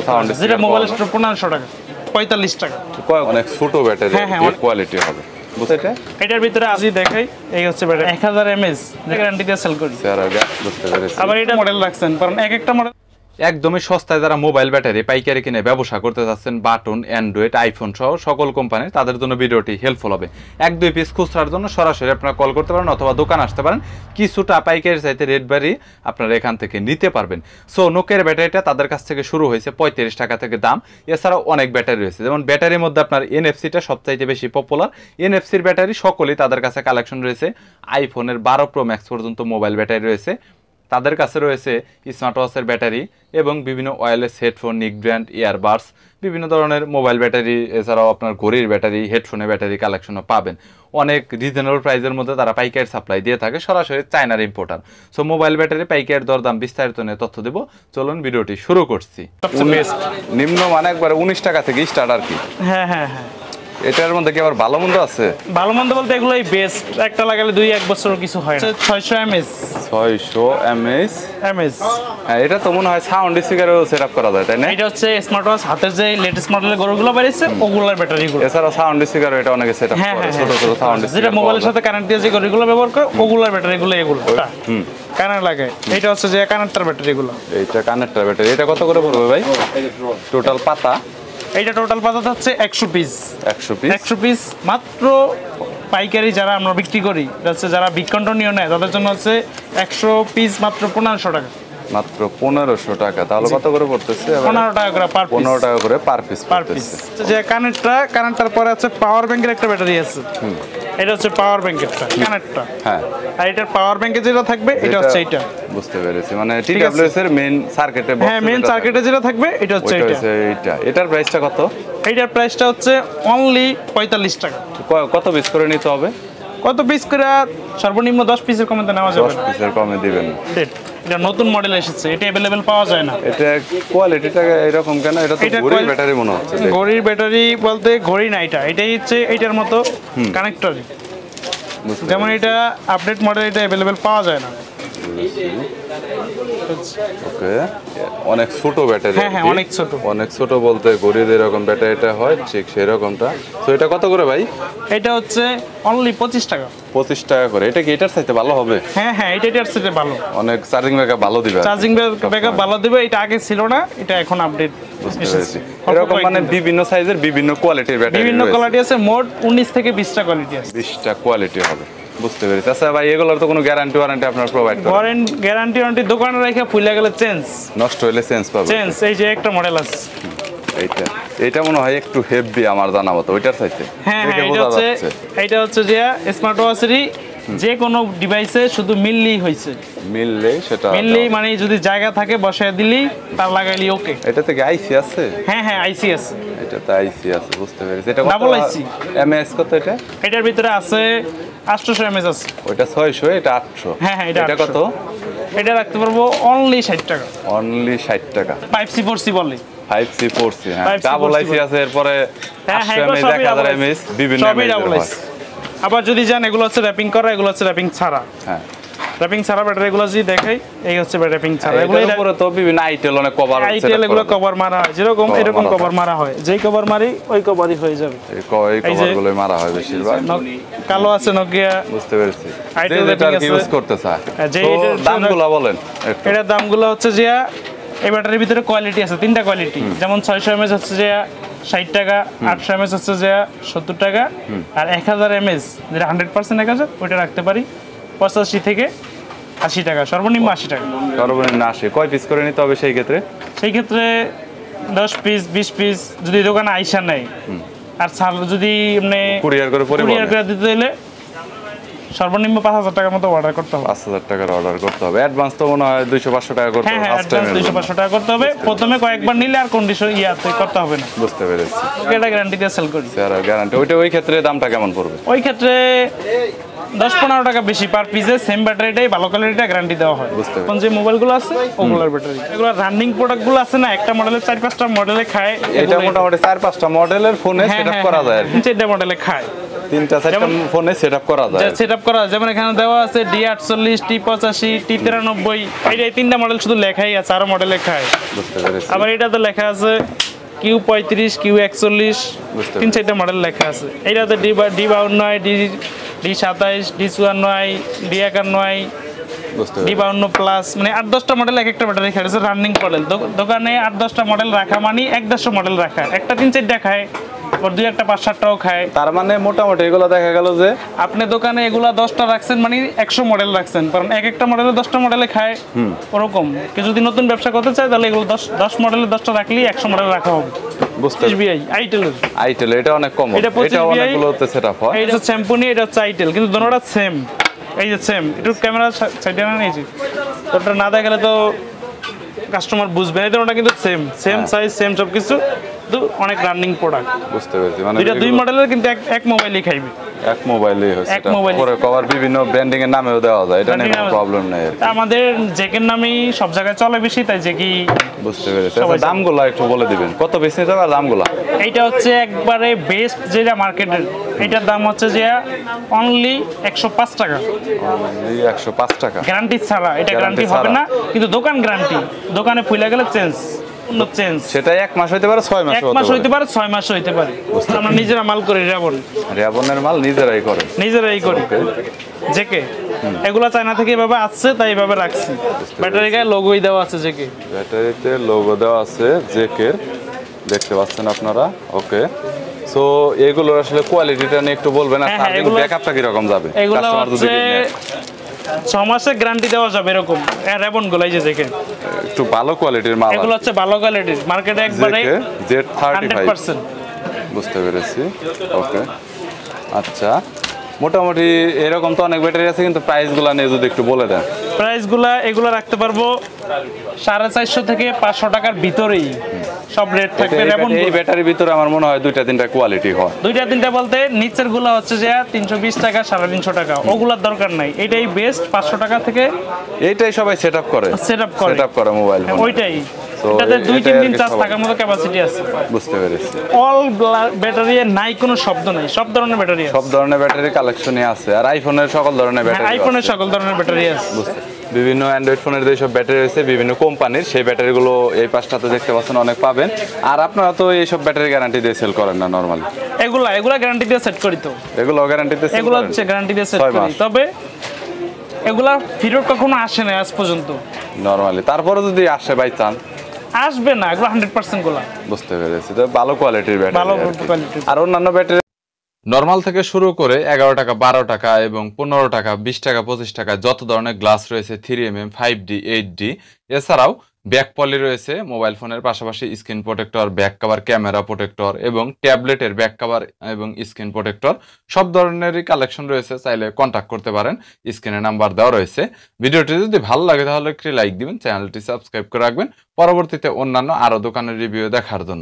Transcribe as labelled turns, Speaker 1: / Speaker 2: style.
Speaker 1: Sound
Speaker 2: যেটা mobile store 1500 টাকা 45 টাকা
Speaker 1: অনেক ছোট ব্যাটারি কোয়ালিটি হবে বুঝতে এটা
Speaker 2: এটার ভিতরে আজি দেখাই এই হচ্ছে ব্যাটারি 1000 mAh গ্যারান্টি দিয়ে সেল করি
Speaker 1: স্যার বুঝতে পেরেছি
Speaker 2: আবার এটা মডেল রাখছেন কারণ এক একটা মডেল
Speaker 1: একদমই সস্তায় যারা মোবাইল ব্যাটারি পাইকারি কিনে ব্যবসা করতে যাচ্ছেন বাটন অ্যান্ড্রয়েড আইফোন সহ সকল কোম্পানির তাদের জন্য ভিডিওটি হেল্পফুল হবে 1-2 পিস খুচরার জন্য সরাসরি আপনারা কল করতে পারেন অথবা দোকান আসতে পারেন কিছুটা পাইকারি চাইতে রেট বাড়ি আপনারা এখান থেকে নিতে পারবেন সো নোকিয়ার ব্যাটারিটা তাদের কাছ থেকে শুরু হয়েছে 35 টাকা থেকে দাম এছাড়াও অনেক ব্যাটারি রয়েছে যেমন ব্যাটারির মধ্যে আপনার এনএফসিটা সবচাইতে বেশি পপুলার এনএফসির ব্যাটারি সকলেই তাদের কাছে কালেকশন রয়েছে আইফোনের 12 প্রো ম্যাক্স পর্যন্ত মোবাইল ব্যাটারি রয়েছে তাদের কাছে রয়েছে স্মার্ট ওয়াচের ব্যাটারি এবং বিভিন্ন ওয়্যারলেস হেডফোন নিক ব্র্যান্ড ইয়ারবাডস বিভিন্ন ধরনের মোবাইল ব্যাটারি এছাড়াও আপনার ঘড়ির ব্যাটারি হেডফোনের ব্যাটারি কালেকশনও পাবেন অনেক রিজনেবল প্রাইসের মধ্যে তারা পাইকারি সাপ্লাই দিয়ে থাকে সরাসরি চায়নার ইম্পোর্টার সো মোবাইল ব্যাটারি পাইকারি দরদাম বিস্তারিত নিয়ে তথ্য দেব চলুন ভিডিওটি শুরু করছি নিম্ন মানে একবার 19 টাকা থেকে স্টার্ট আর কি
Speaker 2: হ্যাঁ হ্যাঁ হ্যাঁ
Speaker 1: এটার মধ্যে কি আবার ভালো মন্দ আছে
Speaker 2: ভালো মন্দ বলতে এগুলোই বেস্ট একটা লাগালে 2-1 বছর কিছু হয় না 600 mAh
Speaker 1: 600 mAh হ্যাঁ এটা তো মনে হয় সাউন্ড স্পিকারও সেটআপ করা যায় তাই না
Speaker 2: এটা হচ্ছে স্মার্ট ওয়াচ হাতের যে লেটেস্ট মডেলের গরুগুলো বেরিয়েছে ওগুলোর ব্যাটারিগুলো
Speaker 1: এছাড়া সাউন্ড স্পিকার এটা অনেকে সেটআপ করে ছোট ছোট সাউন্ড
Speaker 2: যেটা মোবাইলের সাথে কানেক্ট দিয়ে যে গরুগুলো ব্যবহার করে ওগুলোর ব্যাটারিগুলো এগুলো কানেক্ট লাগে এটা হচ্ছে যে কানেক্টর ব্যাটারিগুলো
Speaker 1: এইটা কানেক্টর ব্যাটারি এটা কত করে পড়বে ভাই টোটাল পাতা
Speaker 2: এইটা টোটাল পাতা হচ্ছে 100 পিস
Speaker 1: 100
Speaker 2: পিস মাত্র পাইকারি যারা আমরা বিক্রি করি এটা হচ্ছে যারা বিগ কন্টিনিউ নেয় তাদের জন্য হচ্ছে 100 পিস মাত্র 1500 টাকা
Speaker 1: মাত্র 1500 টাকা তাহলে কত করে পড়তেছে
Speaker 2: 15 টাকা করে পার পিস
Speaker 1: 15 টাকা করে পার পিস
Speaker 2: যে কানেক্টর পরে আছে পাওয়ার ব্যাংকের একটা ব্যাটারি আছে এটা হচ্ছে পাওয়ার ব্যাংকেরটা কানেক্টর
Speaker 1: হ্যাঁ
Speaker 2: আর এটার পাওয়ার ব্যাংকে যেটা থাকবে এটা হচ্ছে এটা
Speaker 1: বুঝতে পেরেছি মানে টিডব্লিউএস এর মেইন সার্কিটে
Speaker 2: হ্যাঁ মেইন সার্কিটে যেটা থাকবে এটা হচ্ছে
Speaker 1: এটা এটার প্রাইসটা কত
Speaker 2: এইটার প্রাইসটা হচ্ছে অনলি 45 টাকা
Speaker 1: কত পিস করে নিতে হবে
Speaker 2: কত পিস করে সর্বনিম্ন 10 পিসের কমে তো নেওয়া যাবে
Speaker 1: 10 পিসের কমে দিবেন
Speaker 2: এটা নতুন মডেল এসেছে এটা अवेलेबल পাওয়া যায় না
Speaker 1: এটা কোয়ালিটিটা এরকম কেন এটা তো ঘড়ির ব্যাটারি মনে হচ্ছে
Speaker 2: ঘড়ির ব্যাটারি বলতে ঘড়ি না এটাই হচ্ছে এটার মতো কানেক্টর যেমন এটা আপডেট মডেল এটা अवेलेबल পাওয়া যায় না
Speaker 1: ওকে অনেক ছোট ব্যাটারি
Speaker 2: হ্যাঁ অনেক ছোট
Speaker 1: বলতে ঘড়ির এরকম ব্যাটারিটা হয় ঠিক সেরকমটা তো এটা কত করে ভাই
Speaker 2: এটা হচ্ছে অনলি 25 টাকা
Speaker 1: 25 টাকা করে এটা কি এটার চাইতে ভালো হবে
Speaker 2: হ্যাঁ এটার চাইতে ভালো
Speaker 1: অনেক চার্জিং ব্যাকআপ ভালো দিবে এটা
Speaker 2: আগে ছিল না এটা এখন আপডেট
Speaker 1: এসেছে এরকম মানে বিভিন্ন সাইজের বিভিন্ন কোয়ালিটির ব্যাটারি
Speaker 2: বিভিন্ন কোয়ালিটি আছে মোট 19 থেকে 20টা কোয়ালিটি আছে
Speaker 1: 20টা কোয়ালিটি হবে বুঝতে পেরেছি আচ্ছা ভাই এগুলোর তো কোনো গ্যারান্টি ওয়ারেন্টি আপনারা প্রোভাইড করেন
Speaker 2: গ্যারান্টি ওয়ারেন্টি দোকানে রেখে ফুলে গেলে চেঞ্জ
Speaker 1: নষ্ট হলে চেঞ্জ পাবে
Speaker 2: এই যে একটা মডেল আছে
Speaker 1: এইটা মনে হয় একটু হেভি আমার জানা মতো ওইটার চাইতে
Speaker 2: হ্যাঁ এটা হচ্ছে যে স্মার্ট ওয়াচেরই যে কোনো ডিভাইসে শুধু মিললেই মানে যদি জায়গা থাকে বসায় দিলি তার লাগাইলি ওকে
Speaker 1: এটাতে কি আইসি আছে
Speaker 2: হ্যাঁ আইসি আছে
Speaker 1: এটাতে আইসি আছে বুঝতে পেরেছি এটা
Speaker 2: ডাবল আইসি
Speaker 1: এমএস কত
Speaker 2: এটার ভিতরে আছে 800 mAh আছে
Speaker 1: ওইটা 600 এটা 800
Speaker 2: হ্যাঁ এটা
Speaker 1: কত
Speaker 2: এটা রাখতে পারবো অনলি 60 টাকা
Speaker 1: 60 টাকা
Speaker 2: 5C 4C বলে
Speaker 1: 5C 4C হ্যাঁ ডাবল আইসি আছে এরপরে 1000 mAh বিভিন্ন
Speaker 2: আবার যদি জান এগুলো হচ্ছে র্যাপিং করা এগুলো হচ্ছে র্যাপিং ছাড়া
Speaker 1: হ্যাঁ
Speaker 2: র্যাপিং ছাড়া ব্যাটারি এগুলো যদি দেখাই এই হচ্ছে র্যাপিং ছাড়া
Speaker 1: এগুলোর উপরে তো বিভিন্ন আইটেল অনেক কভার
Speaker 2: এগুলো কভার মারা হয় এরকম কভার মারা হয় যেই কভার মারি ওই কভারই হয়ে যাবে
Speaker 1: এই কভারগুলো মারা হয় বেশিরভাগ
Speaker 2: কালো আছে নোকিয়া
Speaker 1: বুঝতে পেরেছি যেটা ইউজ করতে চায় তো দামগুলো বলেন
Speaker 2: এটার দামগুলো হচ্ছে যে এই ব্যাটারির ভিতরে কোয়ালিটি আছে 3টা কোয়ালিটি যেমন 600 mAh হচ্ছে যে 60 টাকা 800 mAh হচ্ছে যে 70 টাকা আর 1000 mAh যেটা 100% 1000 ওটা রাখতে পারি 85 থেকে 80 টাকা সর্বনিম্ন 80 টাকা
Speaker 1: সর্বনিম্ন 80 কয় পিস করে নিতে হবে সেই ক্ষেত্রে 10 পিস 20 পিস যদি দোকানে আইসা নেয় আর যদি এমনি
Speaker 2: কুরিয়ার করে দিতে হলে সর্বনিম্ন 5000 টাকার মতো অর্ডার করতে হবে
Speaker 1: 5000 টাকার অর্ডার করতে হবে অ্যাডভান্স তো মনে হয় 200-500 টাকা করতে হবে
Speaker 2: ফার্স্ট টাইম 200-500 টাকা করতে হবে প্রথমে কয়েকবার নিলে আর কন্ডিশন করতে হবে না
Speaker 1: বুঝতে পেরেছি
Speaker 2: এটা গ্যারান্টি দিয়ে সেল করি
Speaker 1: স্যার গ্যারান্টি ওই ক্ষেত্রে দামটা কেমন পড়বে
Speaker 2: ওই ক্ষেত্রে 10-15 টাকা বেশি পার পিসে, সেম ব্যাটারিটাই ভালো কোয়ালিটিটা গ্যারান্টি দেওয়া হয়।
Speaker 1: বুঝতে পেরেছি।
Speaker 2: এখন যে মোবাইলগুলো আছে ওগুলোর ব্যাটারি, এগুলো রানিং প্রোডাক্টগুলো আছে না, একটা মডেলের 4-5টা মডেলে খায়।
Speaker 1: এটা মোটামুটি 4-5টা মডেলের ফোনে সেটআপ করা যায় আর কি।
Speaker 2: 3-4টা মডেলে খায়,
Speaker 1: 3-4টা ফোনে সেটআপ করা যায়।
Speaker 2: সেটআপ করা, যেমন এখানে দেওয়া আছে D48, T85, T93, এই 3টা মডেল শুধু লেখাই আছে, আরো মডেলে খায়।
Speaker 1: বুঝতে পেরেছি।
Speaker 2: আবার এটাতে লেখা আছে Q35, Q41,
Speaker 1: বুঝতে
Speaker 2: 3-4টা মডেল লেখা আছে। এইটাতে D52, D27, D54, D51,
Speaker 1: বুঝতে পেরেছি।
Speaker 2: D52 প্লাস, মানে 8-10টা মডেল এক একটা ব্যাটারি খায়। রানিং মডেল দোকানে 8-10টা মডেল রাখা মানে 1-150 মডেল রাখা, একটা 3-4টা খায়, আবার 2-1টা 5-7টাও খায়।
Speaker 1: তার মানে মোটামুটি এগুলো দেখা গেল যে
Speaker 2: আপনি দোকানে এগুলা 10টা রাখছেন মানে 100 মডেল রাখছেন, কারণ এক একটা মডেলে 10টা মডেলে খায়। ওরকম কেউ যদি নতুন ব্যবসা করতে চায় তাহলে এগুলো 10 মডেলে 10টা রাখলেই 100 মডেল রাখা হবে।
Speaker 1: বুঝতে
Speaker 2: SBI আইটেলের,
Speaker 1: আইটেল এটা অনেক কম,
Speaker 2: এটা 25
Speaker 1: এটা অনেকগুলোতে সেটআপ হয়।
Speaker 2: এইটা হচ্ছে শ্যাম্পুনি, এটা হচ্ছে আইটেল, কিন্তু দুটোটা সেম। এই যে সেম, একটু ক্যামেরা সাইডে না নিয়েছি, তোরটা না দেখালে তো কাস্টমার বুঝবে না। এটা কিন্তু সেম সাইজ, সেম সব কিছু, কিন্তু অনেক রানিং প্রোডাক্ট।
Speaker 1: বুঝতে পেরেছি। মানে
Speaker 2: দুইটা 2 মডেলের কিন্তু এক মোবাইলই খাইবে,
Speaker 1: এক মোবাইলেই হয়
Speaker 2: এক
Speaker 1: সেটা।
Speaker 2: মোবাইলে।
Speaker 1: পরে কভার বিভিন্ন ব্র্যান্ডিং এর নামেও দেওয়া যায়, এটা নিয়ে কোনো প্রবলেম নাই আর কি।
Speaker 2: তা আমাদের জেকের নামেই সব জায়গায় চলে বেশি, তাই জেকি।
Speaker 1: বুঝতে পেরেছি।
Speaker 2: সবাই
Speaker 1: আচ্ছা, দামগুলো একটু বলে দিবেন, কত বেশি নিতে হবে আর দামগুলো?
Speaker 2: এইটা হচ্ছে একবারে বেস্ট যেটা মার্কেটের, এটার দাম হচ্ছে যে অনলি 105 টাকা,
Speaker 1: এই 105 টাকা
Speaker 2: গ্যারান্টি ছাড়া। এটা গ্যারান্টি
Speaker 1: Guarantee
Speaker 2: হবে
Speaker 1: ছাড়া।
Speaker 2: না, কিন্তু দোকান গ্যারান্টি, দোকানে ফুলে গেলে চেঞ্জ, অন্য চেঞ্জ।
Speaker 1: সেটা 1 মাস হইতে পারে, 6 মাস
Speaker 2: 1 মাস হইতে পারে, 6 মাস হইতে পারে। আমরা নিজেরা মাল করি,
Speaker 1: রেবনের মাল নিজেরাই করে।
Speaker 2: নিজেরাই করি জেকে। এগুলা চায়না থেকে এভাবে আসছে, তাই এভাবে রাখছি। ব্যাটারি গায়ে লোগোই দেওয়া আছে জেকে।
Speaker 1: ব্যাটারিতে লোগো দেওয়া আছে জেকের, দেখতে পাচ্ছেন আপনারা। ওকে, সো এগুলোর আসলে কোয়ালিটিটা নিয়ে একটু বলবেন, আর
Speaker 2: হ্যাঁ,
Speaker 1: চার্জিং
Speaker 2: এগুলো-
Speaker 1: ব্যাকআপটা কি রকম যাবে?
Speaker 2: এগুলো
Speaker 1: কাস্টমার যদি
Speaker 2: হচ্ছে
Speaker 1: নেয়,
Speaker 2: 6 মাসের গ্যারান্টি দেওয়া যাবে এরকম। রেবন গুলো এই যে জেকে,
Speaker 1: একটু ভালো কোয়ালিটির মাল
Speaker 2: এগুলো হচ্ছে ভালো কোয়ালিটির, মার্কেটে একবারে
Speaker 1: Z35।
Speaker 2: 100%।
Speaker 1: বুঝতে পেরেছি। ওকে, আচ্ছা, মোটামুটি এরকম তো অনেক ব্যাটারি আছে, কিন্তু প্রাইসগুলো নিয়ে যদি একটু বলে দেন।
Speaker 2: প্রাইসগুলা এগুলো রাখতে পারবো 450 থেকে 500 টাকার ভিতরেই সব রেট থাকবে। রেবন
Speaker 1: এই ব্যাটারির ভিতরে আমার মনে হয় 2-3টা কোয়ালিটি হয়।
Speaker 2: 2-3টা বলতে নিচের গুলা হচ্ছে যে 320 টাকা, 350 টাকা, ওগুলার দরকার নাই। এটাই বেস্ট, 500 টাকা থেকে
Speaker 1: এইটাই সবাই সেটআপ করে,
Speaker 2: সেটআপ করে
Speaker 1: মোবাইল ফোন।
Speaker 2: ওইটাই।
Speaker 1: So,
Speaker 2: এটাতে
Speaker 1: এটাই
Speaker 2: 2-3
Speaker 1: আর
Speaker 2: দিন
Speaker 1: কি
Speaker 2: চার্জ
Speaker 1: সবাই-
Speaker 2: থাকার মতো ক্যাপাসিটি আছে।
Speaker 1: বুঝতে পেরেছি।
Speaker 2: অল ব্যাটারি নাই কোনো শব্দ নাই, সব ধরনের ব্যাটারি আছে।
Speaker 1: সব ধরনের ব্যাটারি কালেকশনই আছে, আর আইফোনের সকল ধরনের ব্যাটারি
Speaker 2: আইফোনের সকল ধরনের ব্যাটারি আছে।
Speaker 1: বিভিন্ন অ্যান্ড্রয়েড ফোনের যেসব ব্যাটারি রয়েছে বিভিন্ন কোম্পানির, সেই ব্যাটারিগুলো এই পাশটাতে দেখতে পাচ্ছেন অনেক পাবেন। আর আপনারা তো এইসব ব্যাটারি গ্যারান্টি দিয়ে সেল করেন না নরমালি?
Speaker 2: এগুলা গ্যারান্টি দিয়ে সেট করি তো,
Speaker 1: এগুলো গ্যারান্টিতে সেল
Speaker 2: এগুলো
Speaker 1: করেন?
Speaker 2: হচ্ছে গ্যারান্টি দিয়ে সেট
Speaker 1: 6
Speaker 2: করি,
Speaker 1: মাস
Speaker 2: তবে এগুলা ফেরত কখনো আসে না আজ পর্যন্ত।
Speaker 1: নরমালি, তারপরে যদি আসে বাই চান্স?
Speaker 2: আসবে না, এগুলো 100% গুলা
Speaker 1: বুঝতে পেরেছি। তো ভালো কোয়ালিটির
Speaker 2: ভালো
Speaker 1: ব্যাটারি।
Speaker 2: কোয়ালিটির।
Speaker 1: আর অন্যান্য ব্যাটারি নরমাল থেকে শুরু করে 11 টাকা, 12 টাকা এবং 15 টাকা, 20 টাকা, 25 টাকা যত ধরনের গ্লাস রয়েছে, 3mm, 5D, 8D, এছাড়াও ব্যাক পলি রয়েছে মোবাইল ফোনের পাশাপাশি, screen protector, back cover, camera protector এবং ট্যাবলেটের ব্যাক কভার এবং স্ক্রিন প্রোটেক্টর, সব ধরনেরই কালেকশন রয়েছে। চাইলে কন্ট্যাক্ট করতে পারেন, স্ক্রিনে নাম্বার দেওয়া রয়েছে। ভিডিওটি যদি ভালো লাগে তাহলে একটি লাইক দিবেন, চ্যানেলটি সাবস্ক্রাইব করে রাখবেন পরবর্তীতে অন্যান্য আরও দোকানের রিভিউ দেখার জন্য।